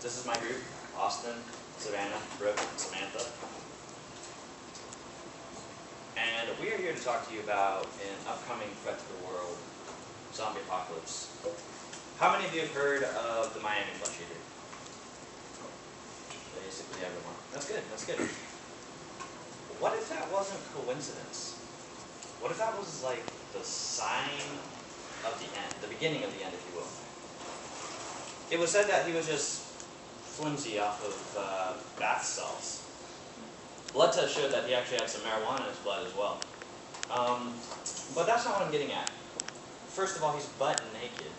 This is my group: Austin, Savannah, Brooke, and Samantha. And we are here to talk to you about an upcoming threat to the world: zombie apocalypse. How many of you have heard of the Miami flesh eater? Basically everyone. That's good, that's good. What if that wasn't coincidence? What if that was like the sign of the end, the beginning of the end, if you will? It was said that he was just flimsy off of bath salts. Blood tests showed that he actually had some marijuana in his blood as well. But that's not what I'm getting at. First of all, he's butt naked.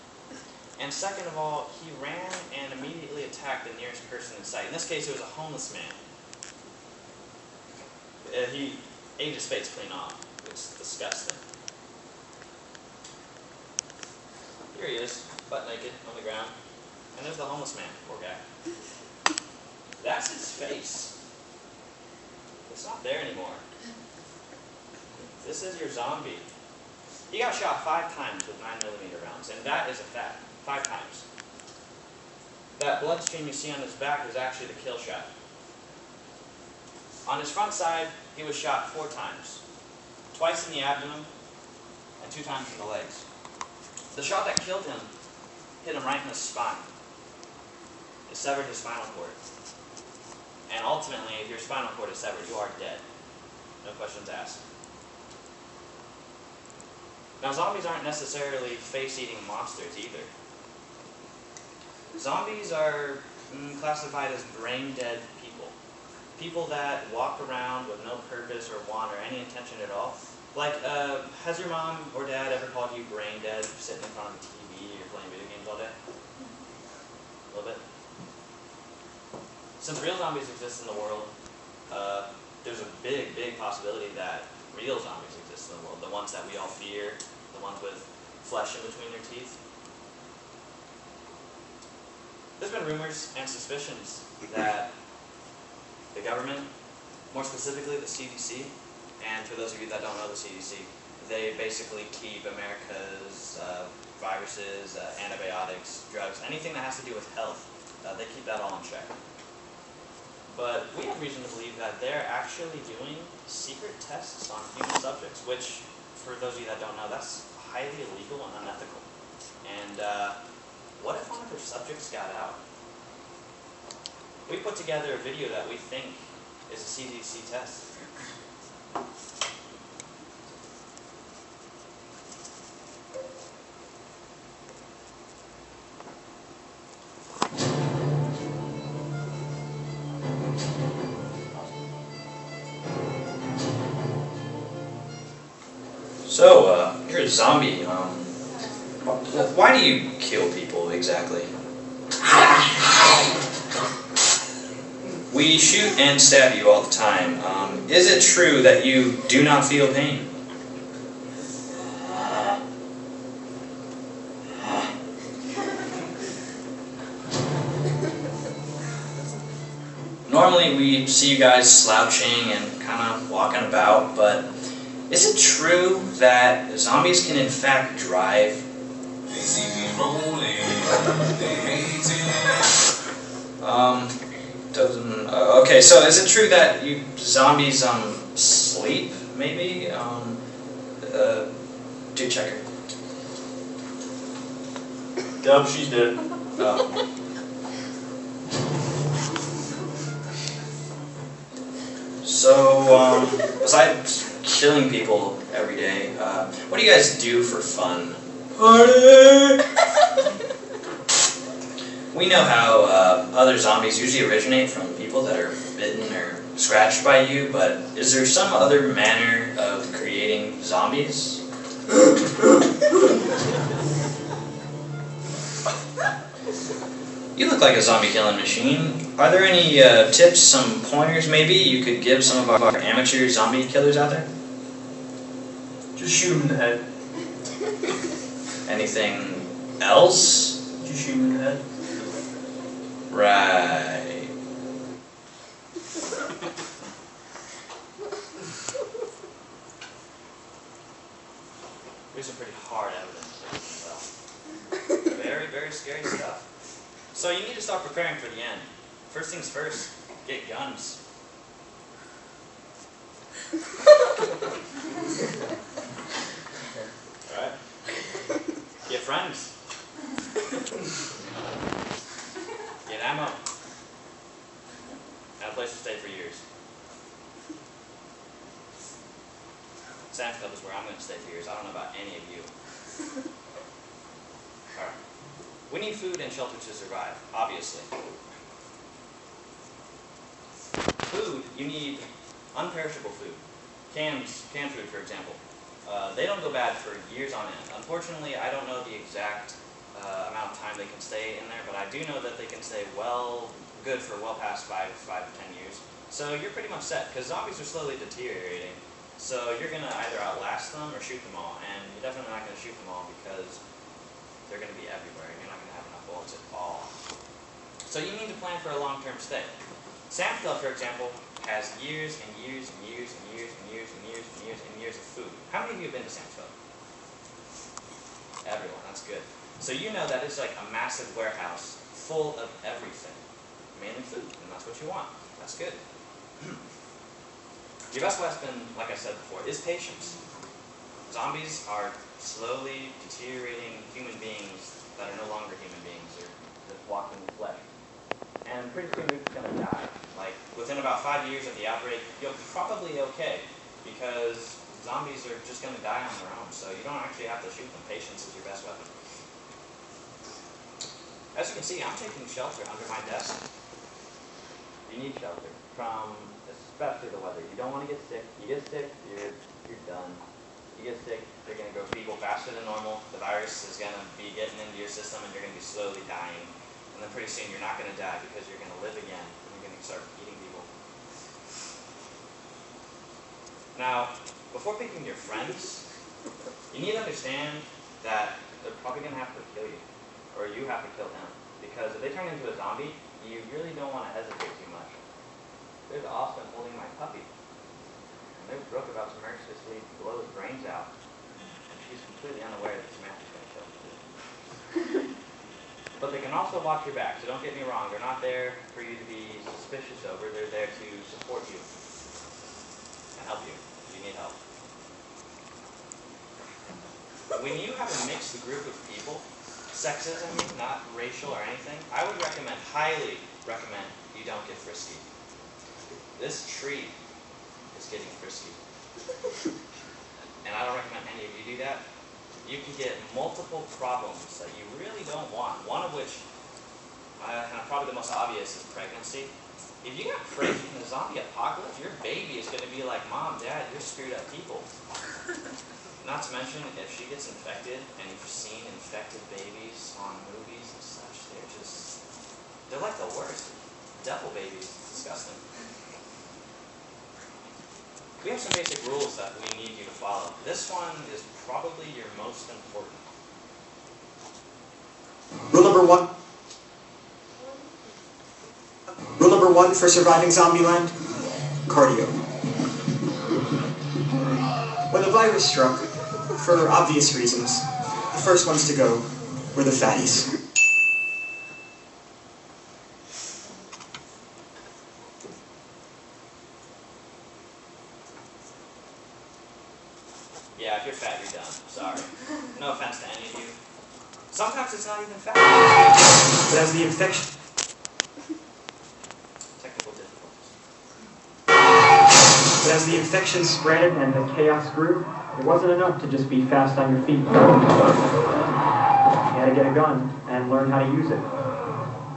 And second of all, he ran and immediately attacked the nearest person in sight. In this case, it was a homeless man. He ate his face clean off. It's disgusting. Here he is, butt naked on the ground. And there's the homeless man, poor guy. That's his face. It's not there anymore. This is your zombie. He got shot 5 times with 9mm rounds, and that is a fact. 5 times. That blood stream you see on his back is actually the kill shot. On his front side, he was shot 4 times. Twice in the abdomen, and 2 times in the legs. The shot that killed him hit him right in the spine. It severed his spinal cord. And ultimately, if your spinal cord is severed, you are dead. No questions asked. Now, zombies aren't necessarily face-eating monsters either. Zombies are classified as brain-dead people. People that walk around with no purpose or want or any intention at all. Like, has your mom or dad ever called you brain-dead, sitting in front of the TV or playing video games all day? A little bit? Since real zombies exist in the world, there's a big, big possibility that real zombies exist in the world. The ones that we all fear, the ones with flesh in between their teeth. There's been rumors and suspicions that the government, more specifically the CDC, and for those of you that don't know the CDC, they basically keep America's viruses, antibiotics, drugs, anything that has to do with health, they keep that all in check. But we have reason to believe that they're actually doing secret tests on human subjects, which, for those of you that don't know, that's highly illegal and unethical. And what if one of their subjects got out? We put together a video that we think is a CDC test. So, you're a zombie. Why do you kill people exactly? We shoot and stab you all the time. Is it true that you do not feel pain? Normally we see you guys slouching and kind of walking about, but is it true that zombies can in fact drive? They see me rolling, they hate it. Okay, so is it true that you zombies sleep? Maybe. Do check her. Yep, she's dead. Oh. So, besides killing people every day, what do you guys do for fun? Party! We know how other zombies usually originate from people that are bitten or scratched by you, but is there some other manner of creating zombies? You look like a zombie killing machine. Are there any tips, some pointers maybe you could give some of our amateur zombie killers out there? Just shoot him in the head. Anything else? Just shoot him in the head. Right. Here's some pretty hard evidence. Very, very scary stuff. So you need to start preparing for the end. First things first, get guns. Alright? Get friends. Get ammo. And a place to stay for years. Sam's Club is where I'm going to stay for years. I don't know about any of you. Alright. We need food and shelter to survive, obviously. Food, you need unperishable food. Canned food, for example. They don't go bad for years on end. Unfortunately, I don't know the exact amount of time they can stay in there, but I do know that they can stay good for well past 5 to 10 years. So you're pretty much set, because zombies are slowly deteriorating. So you're going to either outlast them or shoot them all, and you're definitely not going to shoot them all because they're going to be everywhere, and you're not going to have enough bullets at all. So you need to plan for a long-term stay. Sam's Club, for example, has years and years and years and years and years and years and years and years of food. How many of you have been to Sam's Club? Everyone, that's good. So you know that it's like a massive warehouse full of everything, mainly food, and that's what you want. That's good. Your best weapon, like I said before, is patience. Zombies are slowly deteriorating human beings that are no longer human beings. They're just walking flesh. And pretty soon they're just going to die. Like, within about 5 years of the outbreak, you'll be probably okay, because zombies are just going to die on their own, so you don't actually have to shoot them. Patience is your best weapon. As you can see, I'm taking shelter under my desk. You need shelter from especially the weather. You don't want to get sick. You get sick, you're done. You get sick, you're going to grow feeble faster than normal. The virus is going to be getting into your system, and you're going to be slowly dying. And then pretty soon you're not going to die because you're going to live again, and you're going to start eating people. Now, before picking your friends, you need to understand that they're probably going to have to kill you, or you have to kill them. Because if they turn into a zombie, you really don't want to hesitate too much. There's Austin holding my puppy. And there's Brooke about to mercilessly blow his brains out. And she's completely unaware that Samantha's going to kill him. But they can also watch your back, so don't get me wrong. They're not there for you to be suspicious over. They're there to support you and help you if you need help. When you have a mixed group of people, sexism, not racial or anything, I would highly recommend you don't get frisky. This tree is getting frisky. And I don't recommend any of you do that. You can get multiple problems that you really don't want. One of which, probably the most obvious, is pregnancy. If you get pregnant in a zombie apocalypse, your baby is going to be like, Mom, Dad, you're screwed up people. Not to mention, if she gets infected, and you've seen infected babies on movies and such, they're like the worst. Devil babies. It's disgusting. We have some basic rules that we need you to follow. This one is probably your most important. Rule number one for surviving Zombieland: cardio. When the virus struck, for obvious reasons, the first ones to go were the fatties. Yeah, if you're fat, you're done. Sorry. No offense to any of you. Sometimes it's not even fat. But as the infection... Technical difficulties. But as the infection spread and the chaos grew, it wasn't enough to just be fast on your feet. You had to get a gun and learn how to use it.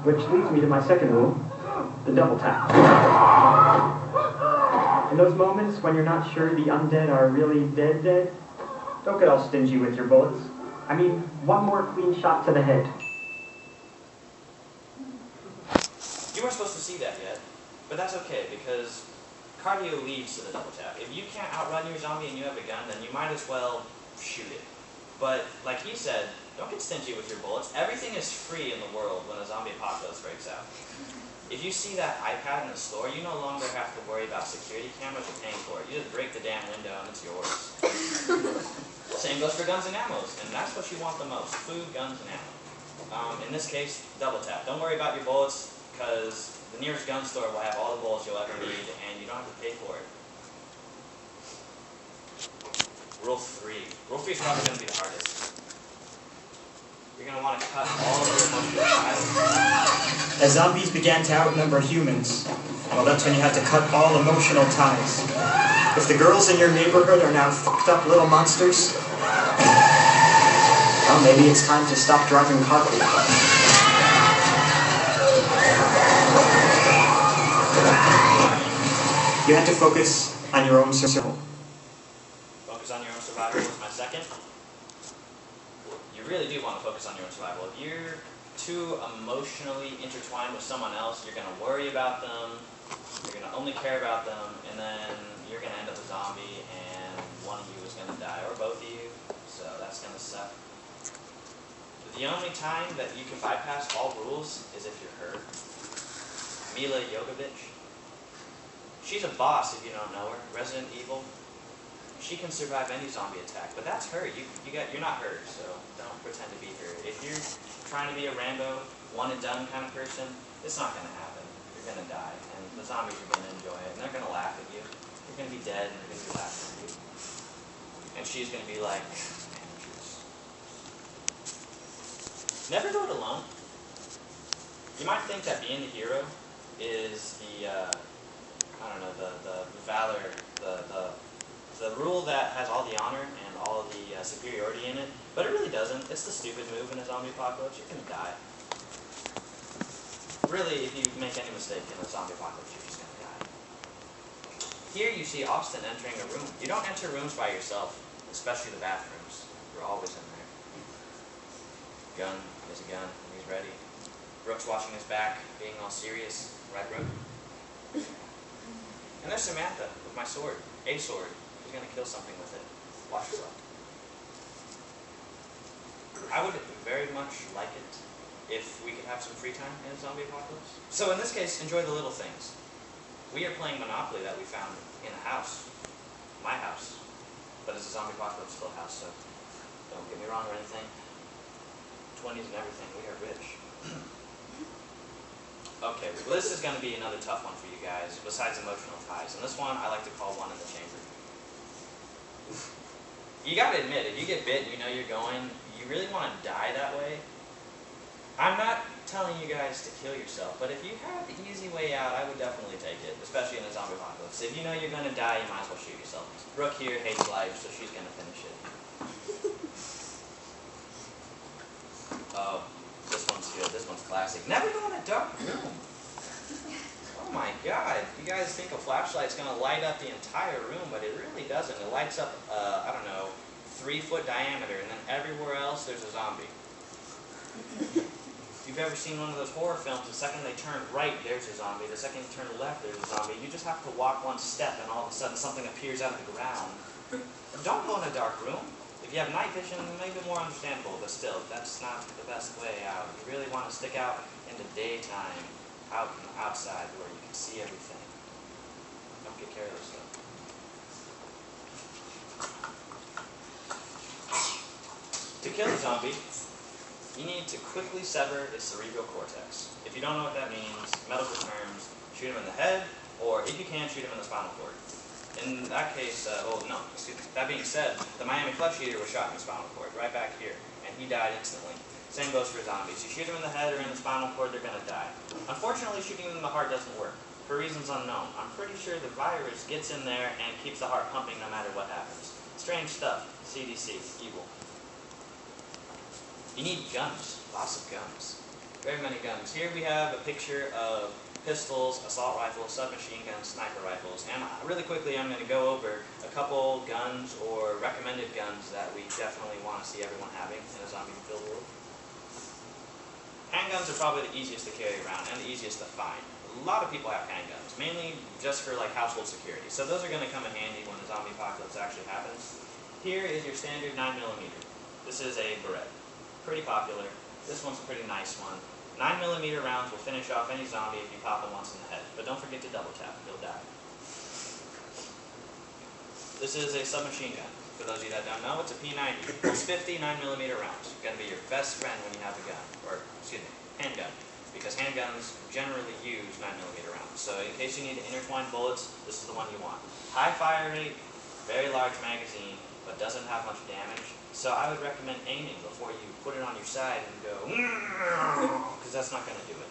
Which leads me to my second rule, the double tap. In those moments when you're not sure the undead are really dead, don't get all stingy with your bullets. I mean, one more clean shot to the head. You weren't supposed to see that yet, but that's okay, because cardio leads to the double tap. If you can't outrun your zombie and you have a gun, then you might as well shoot it. But, like he said, don't get stingy with your bullets. Everything is free in the world when a zombie apocalypse breaks out. If you see that iPad in the store, you no longer have to worry about security cameras or paying for it. You just break the damn window and it's yours. Same goes for guns and ammos, and that's what you want the most: food, guns, and ammo. In this case, double tap. Don't worry about your bullets, because the nearest gun store will have all the bullets you'll ever need, and you don't have to pay for it. Rule 3. Rule 3 is probably going to be the hardest. You're going to want to cut all of your emotional ties. As zombies began to outnumber humans, well, that's when you have to cut all emotional ties. If the girls in your neighborhood are now fucked up little monsters, well, maybe it's time to stop driving carpool. You have to focus on your own survival. Focus on your own survival is my second. You really do want to focus on your own survival. If you're too emotionally intertwined with someone else, you're going to worry about them, you're going to only care about them, and then you're going to end up a zombie, and one of you is going to die, or both of you, so that's going to suck. The only time that you can bypass all rules is if you're her. Mila Jovovich. She's a boss if you don't know her. Resident Evil. She can survive any zombie attack, but that's her. You're not her, so don't pretend to be her. If you're trying to be a Rambo, one and done kind of person, it's not going to happen. You're going to die, and the zombies are going to enjoy it, and they're going to laugh at you. You're going to be dead, and they're going to be laughing at you. And she's going to be like, never do it alone. You might think that being the hero is the, I don't know, the valor, the rule that has all the honor and all the superiority in it, but it really doesn't. It's the stupid move in a zombie apocalypse. You're going to die. Really, if you make any mistake in a zombie apocalypse, you're just going to die. Here you see Austin entering a room. You don't enter rooms by yourself, especially the bathrooms. You're always in there. Gun. There's a gun, and he's ready. Brooks watching his back, being all serious. Right, Brooke? And there's Samantha with my sword. A sword. She's going to kill something with it. Watch yourself. I would very much like it if we could have some free time in a zombie apocalypse. So in this case, enjoy the little things. We are playing Monopoly that we found in a house. My house. But it's a zombie apocalypse still house, so don't get me wrong or anything. 20s and everything, we are rich. Okay, well this is going to be another tough one for you guys, besides emotional ties. And this one, I like to call one in the chamber. You gotta admit, if you get bit and you know you're going, you really want to die that way? I'm not telling you guys to kill yourself, but if you have the easy way out, I would definitely take it, especially in a zombie apocalypse. If you know you're going to die, you might as well shoot yourself. Brooke here hates life, so she's going to finish it. Oh, this one's good. This one's classic. Never go in a dark room. Oh my God. You guys think a flashlight's going to light up the entire room, but it really doesn't. It lights up, I don't know, 3-foot diameter, and then everywhere else there's a zombie. If you've ever seen one of those horror films, the second they turn right, there's a zombie. The second you turn left, there's a zombie. You just have to walk one step, and all of a sudden something appears out of the ground. Don't go in a dark room. If you have night vision, it may be more understandable, but still, that's not the best way out. You really want to stick out in the daytime, out in the outside, where you can see everything. Don't get careless, though. To kill a zombie, you need to quickly sever its cerebral cortex. If you don't know what that means, medical terms, shoot him in the head, or if you can, shoot him in the spinal cord. In that case, that being said, the Miami Clutch Eater was shot in the spinal cord, right back here, and he died instantly. Same goes for zombies. You shoot them in the head or in the spinal cord, they're going to die. Unfortunately, shooting them in the heart doesn't work, for reasons unknown. I'm pretty sure the virus gets in there and keeps the heart pumping no matter what happens. Strange stuff. CDC. Evil. You need guns. Lots of guns. Very many guns. Here we have a picture of pistols, assault rifles, submachine guns, sniper rifles, and really quickly I'm going to go over a couple guns or recommended guns that we definitely want to see everyone having in a zombie-filled world. Handguns are probably the easiest to carry around and the easiest to find. A lot of people have handguns, mainly just for like household security, so those are going to come in handy when the zombie apocalypse actually happens. Here is your standard 9mm. This is a Beretta. Pretty popular. This one's a pretty nice one. 9mm rounds will finish off any zombie if you pop him once in the head, but don't forget to double tap, he'll die. This is a submachine gun. For those of you that don't know, it's a P90. It's 50 9mm rounds. Gonna be your best friend when you have a gun, or excuse me, handgun, because handguns generally use 9mm rounds. So in case you need to intertwine bullets, this is the one you want. High fire rate, very large magazine, but doesn't have much damage. So I would recommend aiming before you put it on your side and go, because that's not gonna do it.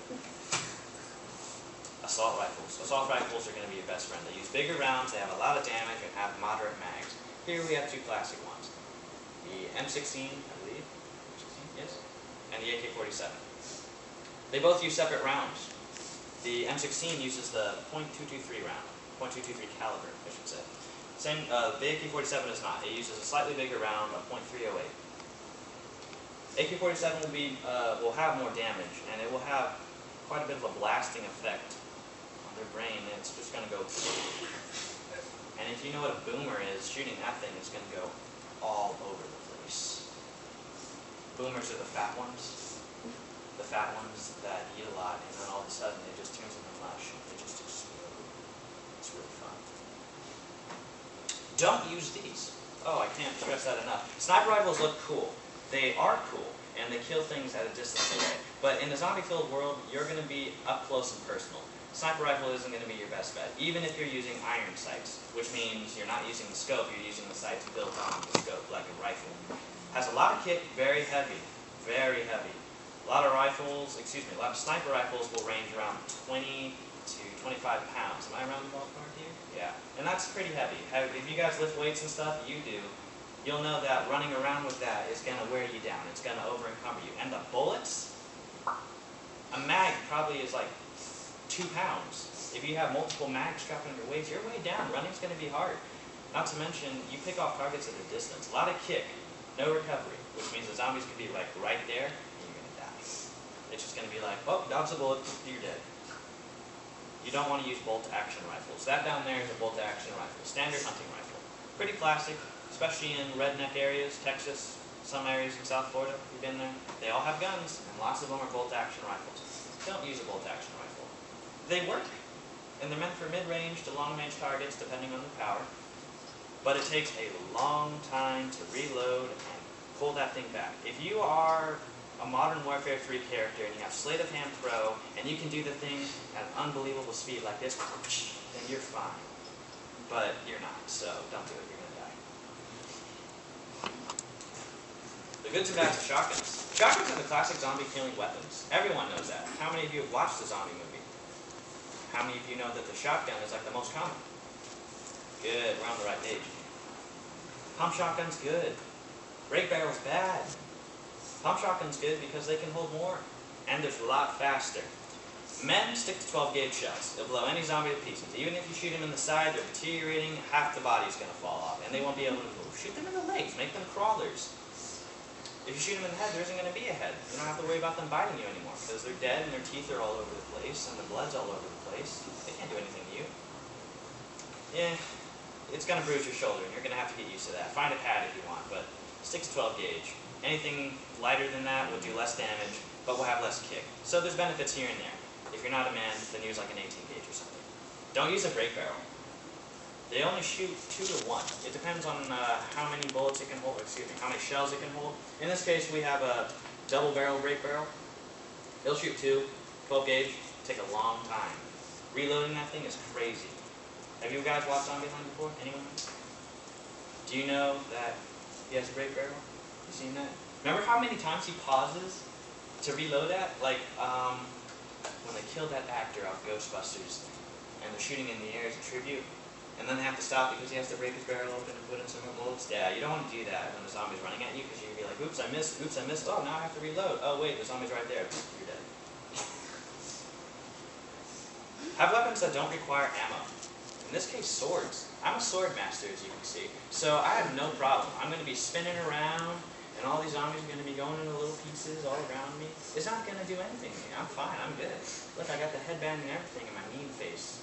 Assault rifles. Assault rifles are going to be your best friend. They use bigger rounds, they have a lot of damage, and have moderate mags. Here we have two classic ones. The M16, I believe. M16, yes. And the AK-47. They both use separate rounds. The M16 uses the .223 round. .223 caliber, I should say. The AK-47 does not. It uses a slightly bigger round, a .308. AK-47 will have more damage, and it will have quite a bit of a blasting effect on their brain. It's just going to go, and if you know what a boomer is, shooting that thing is going to go all over the place. Boomers are the fat ones that eat a lot, and then all of a sudden it just turns into mush. They just explode. It's really fun. Don't use these. Oh, I can't stress that enough. Sniper rifles look cool. They are cool, and they kill things at a distance away. But in a zombie-filled world, you're going to be up close and personal. Sniper rifle isn't going to be your best bet, even if you're using iron sights, which means you're not using the scope, you're using the sights built on the scope, like a rifle. Has a lot of kick, very heavy, very heavy. A lot of sniper rifles will range around 20 to 25 pounds. Am I around the ballpark here? Yeah. And that's pretty heavy. If you guys lift weights and stuff, you do. You'll know that running around with that is going to wear you down. It's going to over-encumber you. And the bullets, a mag probably is like 2 pounds. If you have multiple mags strapped on your waist, you're way down. Running's going to be hard. Not to mention, you pick off targets at a distance. A lot of kick, no recovery, which means the zombies could be like right there, and you're going to die. It's just going to be like, oh, dodge the bullet, you're dead. You don't want to use bolt-action rifles. That down there is a bolt-action rifle, standard hunting rifle. Pretty classic, especially in redneck areas, Texas, some areas in South Florida. You've been there. They all have guns, and lots of them are bolt-action rifles. Don't use a bolt-action rifle. They work, and they're meant for mid-range to long-range targets, depending on the power. But it takes a long time to reload and pull that thing back. If you are a Modern Warfare 3 character and you have sleight of hand throw, and you can do the thing at an unbelievable speed like this, then you're fine. But you're not, so don't do it. You're going to die. The goods and bads of shotguns. Shotguns are the classic zombie-killing weapons. Everyone knows that. How many of you have watched the zombie movie? How many of you know that the shotgun is like the most common? Good, we're on the right page. Pump shotgun's good. Break barrel's bad. Pump shotgun's good because they can hold more, and they're a lot faster. Men stick to 12 gauge shells. They'll blow any zombie to pieces. Even if you shoot them in the side, they're deteriorating, half the body's going to fall off, and they won't be able to move. Shoot them in the legs, make them crawlers. If you shoot them in the head, there isn't going to be a head. You don't have to worry about them biting you anymore, because they're dead and their teeth are all over the place, and the blood's all over the place. They can't do anything to you. Yeah, it's going to bruise your shoulder, and you're going to have to get used to that. Find a pad if you want, but stick to 12 gauge. Anything lighter than that will do less damage, but will have less kick. So there's benefits here and there. If you're not a man, then use like an 18 gauge or something. Don't use a break barrel. They only shoot 2 to 1. It depends on how many bullets it can hold, how many shells it can hold. In this case, we have a double barrel break barrel. It'll shoot 2, 12 gauge, take a long time. Reloading that thing is crazy. Have you guys watched Zombieland before? Anyone? Do you know that he has a break barrel? You seen that? Remember how many times he pauses to reload that? Like, when they killed that actor off Ghostbusters, and they're shooting in the air as a tribute, and then they have to stop because he has to break his barrel open and put in some more bullets. Yeah, you don't want to do that when the zombie's running at you, because you'd be like, oops, I missed, oh, now I have to reload. Oh, wait, the zombie's right there. You're dead. Have weapons that don't require ammo. In this case, swords. I'm a sword master, as you can see. So I have no problem. I'm going to be spinning around, and all these zombies are going to be going into little pieces all around me. It's not going to do anything to me. I'm fine. I'm good. Look, I got the headband and everything in my mean face.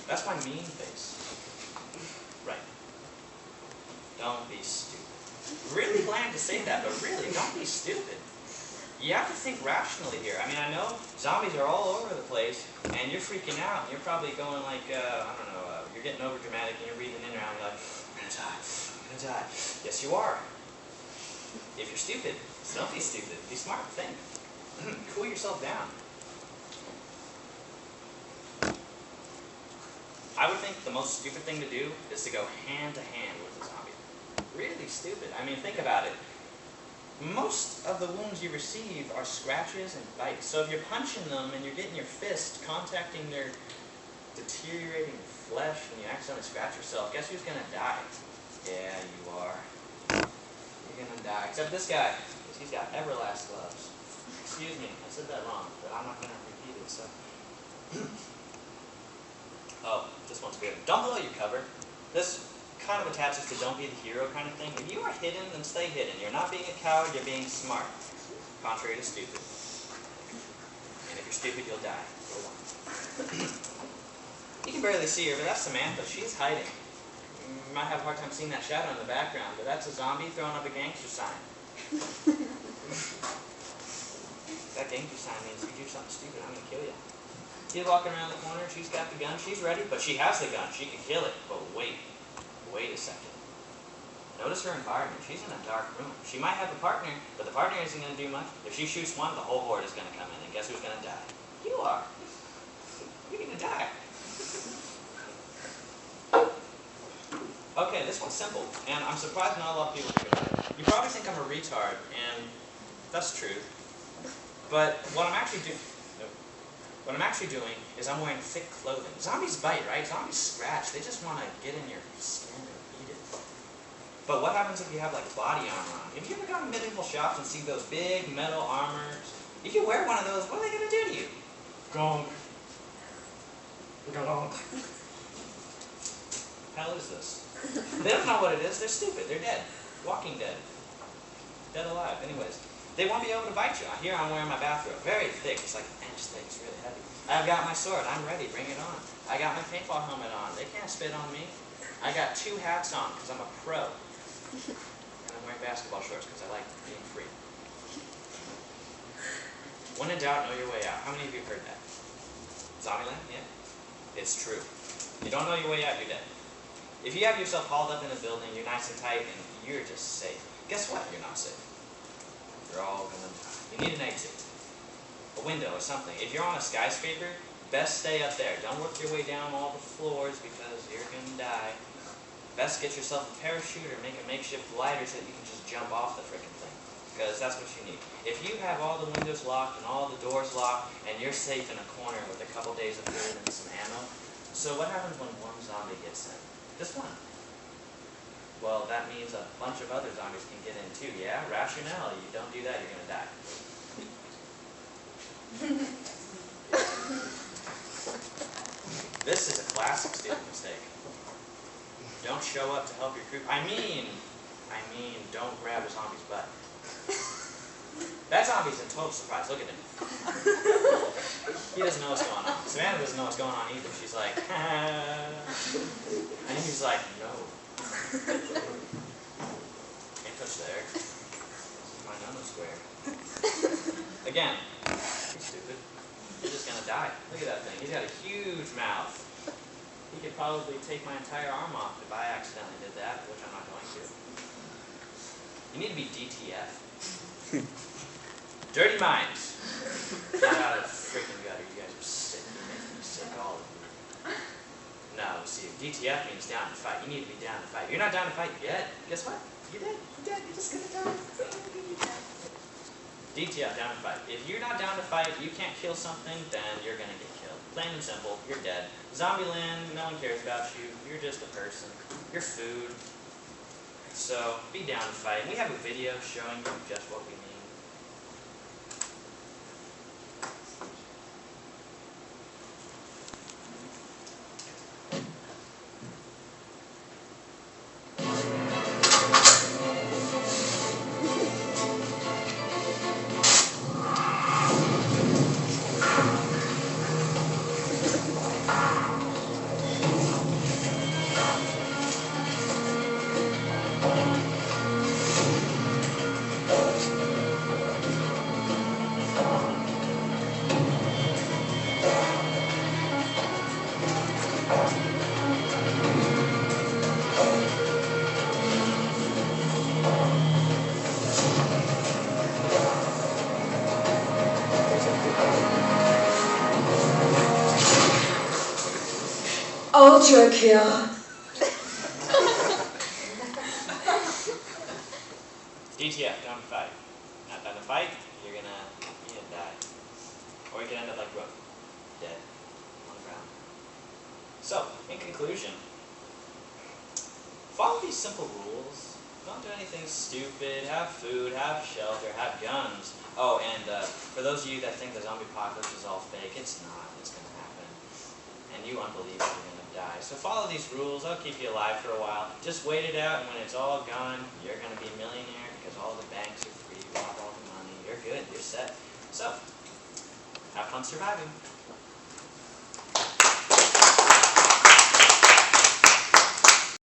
That's my mean face. Right. Don't be stupid. Really planned to say that, but really, don't be stupid. You have to think rationally here. I mean, I know zombies are all over the place, and you're freaking out. You're probably going like, I don't know, you're getting over dramatic and you're breathing in and out, you're like, I'm gonna die, I'm gonna die. Yes, you are. If you're stupid, so don't be stupid. Be smart, think. Cool yourself down. I would think the most stupid thing to do is to go hand to hand with a zombie. Really stupid. I mean, think about it. Most of the wounds you receive are scratches and bites. So if you're punching them and you're getting your fist contacting their deteriorating flesh and you accidentally scratch yourself, guess who's gonna die? Yeah, you are. You're gonna die. Except this guy, because he's got Everlast gloves. Excuse me, I said that wrong, but I'm not gonna repeat it, so. Oh, this one's good. Don't blow your cover. This kind of attaches to don't be the hero kind of thing. If you are hidden, then stay hidden. You're not being a coward, you're being smart. Contrary to stupid. And if you're stupid, you'll die. Go on. You can barely see her, but that's Samantha. She's hiding. You might have a hard time seeing that shadow in the background, but that's a zombie throwing up a gangster sign. That gangster sign means if you do something stupid, I'm going to kill you. She's walking around the corner, she's got the gun, she's ready, but she has the gun, she can kill it. But wait a second. Notice her environment, she's in a dark room. She might have a partner, but the partner isn't going to do much. If she shoots one, the whole horde is going to come in, and guess who's going to die? You are. You're going to die. Okay, this one's simple, and I'm surprised not a lot of people think about it. You probably think I'm a retard, and that's true. But what I'm actually doing is I'm wearing thick clothing. Zombies bite, right? Zombies scratch. They just want to get in your skin and eat it. But what happens if you have like body armor on? Have you ever gone to medieval shops and see those big metal armors? If you wear one of those, what are they going to do to you? Gonk. Gonk. Hell is this? They don't know what it is. They're stupid. They're dead. Walking dead. Dead alive. Anyways. They won't be able to bite you. Here I'm wearing my bathrobe. Very thick. It's like an inch thick. It's really heavy. I've got my sword. I'm ready. Bring it on. I got my paintball helmet on. They can't spit on me. I got 2 hats on because I'm a pro. And I'm wearing basketball shorts because I like being free. When in doubt, know your way out. How many of you have heard that? Zombieland? Yeah? It's true. You don't know your way out, you're dead. If you have yourself hauled up in a building, you're nice and tight, and you're just safe. Guess what? You're not safe. You're all gonna die. You need an exit. A window or something. If you're on a skyscraper, best stay up there. Don't work your way down all the floors because you're gonna die. Best get yourself a parachute or make a makeshift glider so that you can just jump off the frickin' thing. Because that's what you need. If you have all the windows locked and all the doors locked and you're safe in a corner with a couple days of food and some ammo, so what happens when one zombie gets in? Just one. Well, that means a bunch of other zombies can get in too, yeah? Rationale, you don't do that, you're gonna die. This is a classic stupid mistake. Don't show up to help your crew. I mean, don't grab a zombie's butt. That zombie's in total surprise, look at him. He doesn't know what's going on. Savannah doesn't know what's going on either. She's like, and he's like, no. Can't touch there. This is my nano square. Again, you're stupid. You're just gonna die. Look at that thing. He's got a huge mouth. He could probably take my entire arm off if I accidentally did that, which I'm not going to. You need to be DTF. Dirty minds. Get out of the freaking gutter. You guys are sick. You're making me sick, all of you. No, see, DTF means down to fight. You need to be down to fight. If you're not down to fight, you're dead. Guess what? You're dead. You're dead. You're just gonna die. DTF, down to fight. If you're not down to fight, you can't kill something, then you're gonna get killed. Plain and simple, you're dead. Zombieland, no one cares about you. You're just a person. You're food. So, be down to fight. And we have a video showing you just what we mean. Ultra kill. DTF, down to fight. Not down to fight, you're gonna die. Or you can end up like Rook, dead, on the ground. So, in conclusion, follow these simple rules. Don't do anything stupid. Have food, have shelter, have guns. Oh, and for those of you that think the zombie apocalypse is all fake, it's not. It's gonna happen. And you unbelievers are gonna die. So follow these rules. They'll keep you alive for a while. Just wait it out, and when it's all gone, you're gonna be a millionaire because all the banks are free. You have all the money. You're good. You're set. So, have fun surviving.